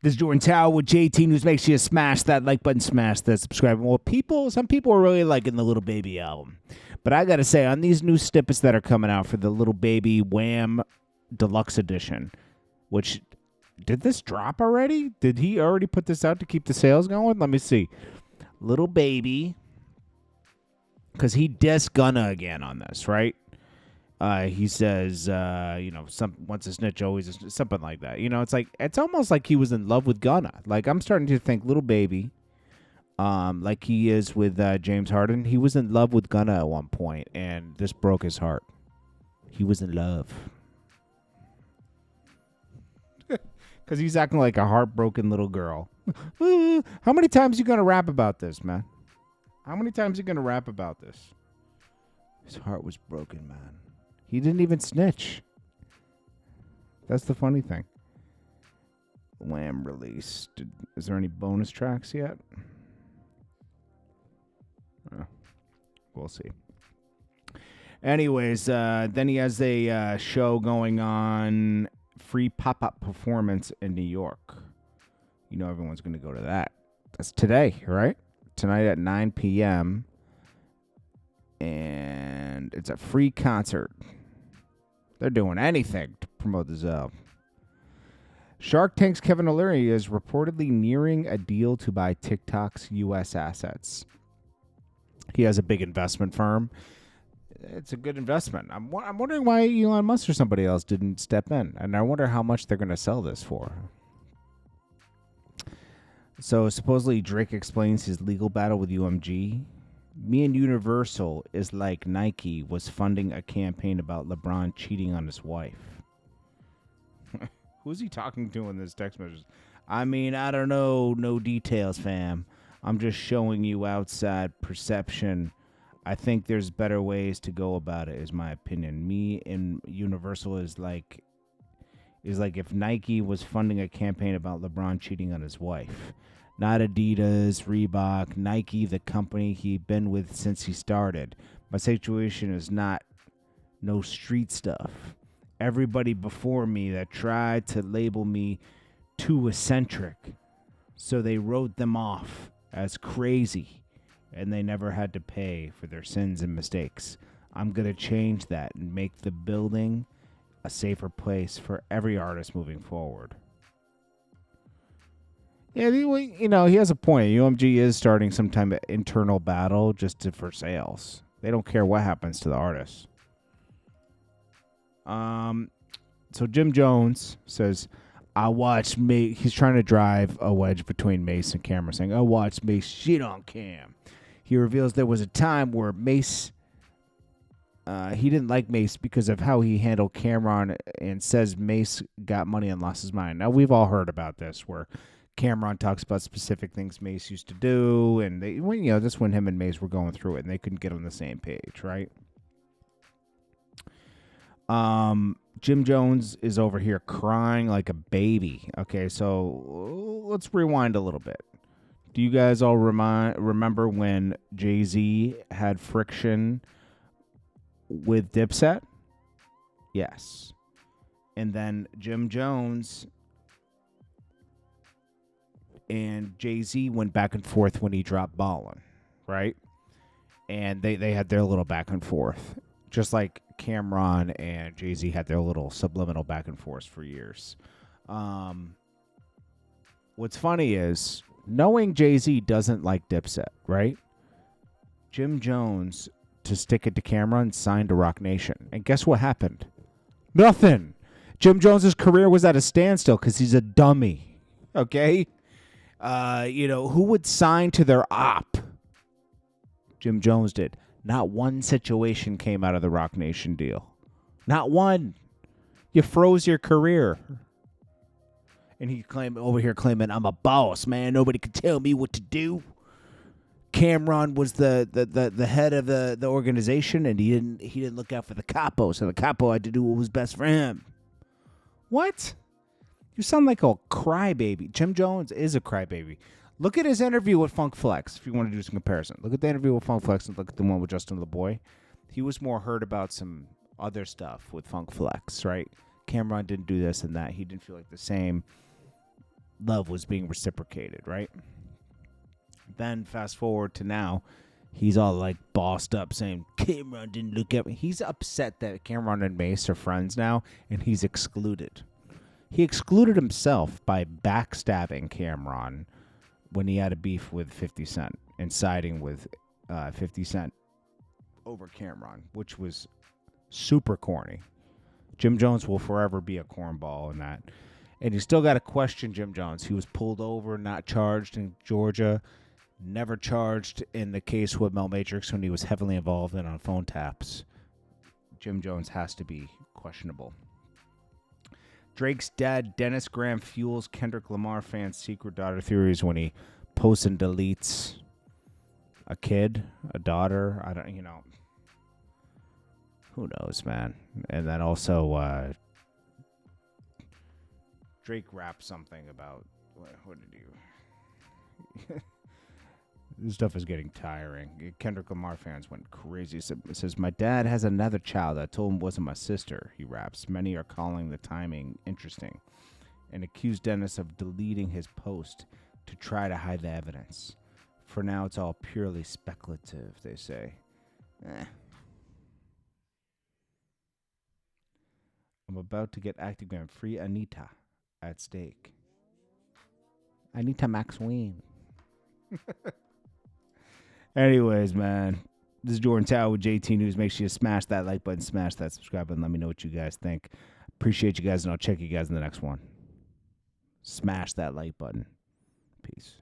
This is Jordan Tower with JT News. Make sure you smash that like button, smash that subscribe. Well, some people are really liking the Lil Baby album. But I got to say, on these new snippets that are coming out for the Lil Baby Wham Deluxe Edition, which, did this drop already? Did he already put this out to keep the sales going? Let me see. Lil Baby, because he dissed Gunna again on this, right? He says, once a snitch, always a snitch, something like that. It's almost like he was in love with Gunna. Like, I'm starting to think Lil Baby, like he is with James Harden, he was in love with Gunna at one point, and this broke his heart. He was in love. Because he's acting like a heartbroken little girl. How many times you going to rap about this, man? How many times you going to rap about this? His heart was broken, man. He didn't even snitch. That's the funny thing. Wham release. Is there any bonus tracks yet? We'll see. Anyways, then he has a show going on, free pop-up performance in New York. You know everyone's going to go to that. That's today, right? Tonight at 9 p.m. And it's a free concert. They're doing anything to promote this album. Shark Tank's Kevin O'Leary is reportedly nearing a deal to buy TikTok's U.S. assets. He has a big investment firm. It's a good investment. I'm wondering why Elon Musk or somebody else didn't step in. And I wonder how much they're going to sell this for. So supposedly Drake explains his legal battle with UMG. Me and Universal is like Nike was funding a campaign about LeBron cheating on his wife. Who's he talking to in this text message? I mean, I don't know. No details, fam. I'm just showing you outside perception. I think there's better ways to go about it, is my opinion. Me and Universal is like if Nike was funding a campaign about LeBron cheating on his wife. Not Adidas, Reebok, Nike, the company he'd been with since he started. My situation is not no street stuff. Everybody before me that tried to label me too eccentric, so they wrote them off as crazy, and they never had to pay for their sins and mistakes. I'm going to change that and make the building a safer place for every artist moving forward. Yeah, he has a point. UMG is starting some type of internal battle for sales. They don't care what happens to the artists. So Jim Jones says, I watched Mace. He's trying to drive a wedge between Mace and Cameron, saying, I watched Mace shit on Cam. He reveals there was a time where Mace, he didn't like Mace because of how he handled Cameron, and says Mace got money and lost his mind. Now, we've all heard about this, where Cameron talks about specific things Mace used to do, and that's when him and Mace were going through it, and they couldn't get on the same page, right? Jim Jones is over here crying like a baby. Okay, so let's rewind a little bit. Do you guys all remember when Jay-Z had friction with Dipset? Yes. And then Jim Jones and Jay-Z went back and forth when he dropped Ballin', right? And they had their little back and forth. Just like Cameron and Jay-Z had their little subliminal back and forth for years. What's funny is, knowing Jay-Z doesn't like Dipset, right? Jim Jones, to stick it to Cameron, signed to Roc Nation. And guess what happened? Nothing. Jim Jones's career was at a standstill because he's a dummy. Okay? Who would sign to their op? Jim Jones did. Not one situation came out of the Roc Nation deal. Not one. You froze your career. And he claiming, I'm a boss, man. Nobody could tell me what to do. Cameron was the head of the organization, and he didn't look out for the capo, so the capo had to do what was best for him. What? You sound like a crybaby. Jim Jones is a crybaby. Look at his interview with Funk Flex, if you want to do some comparison. Look at the interview with Funk Flex and look at the one with Justin LeBoy. He was more heard about some other stuff with Funk Flex, right? Cameron didn't do this and that. He didn't feel like the same love was being reciprocated, right? Then fast forward to now, he's all like bossed up saying, Cameron didn't look at me. He's upset that Cameron and Mace are friends now, and he's excluded. He excluded himself by backstabbing Cameron when he had a beef with 50 Cent and siding with 50 Cent over Cameron, which was super corny. Jim Jones will forever be a cornball in that. And you still got to question Jim Jones. He was pulled over, not charged in Georgia, never charged in the case with Mel Matrix when he was heavily involved in on phone taps. Jim Jones has to be questionable. Drake's dad, Dennis Graham, fuels Kendrick Lamar fans' secret daughter theories when he posts and deletes a kid, a daughter. I don't, who knows, man. And then also, Drake rapped something about, what did you? This stuff is getting tiring. Kendrick Lamar fans went crazy. It says, my dad has another child. I told him it wasn't my sister, he raps. Many are calling the timing interesting and accused Dennis of deleting his post to try to hide the evidence. For now, it's all purely speculative, they say. I'm about to get Actigram free Anita at stake. Anita Maxwell. Anyways, man, this is Jordan Tower with JT News. Make sure you smash that like button, smash that subscribe button. Let me know what you guys think. Appreciate you guys, and I'll check you guys in the next one. Smash that like button. Peace.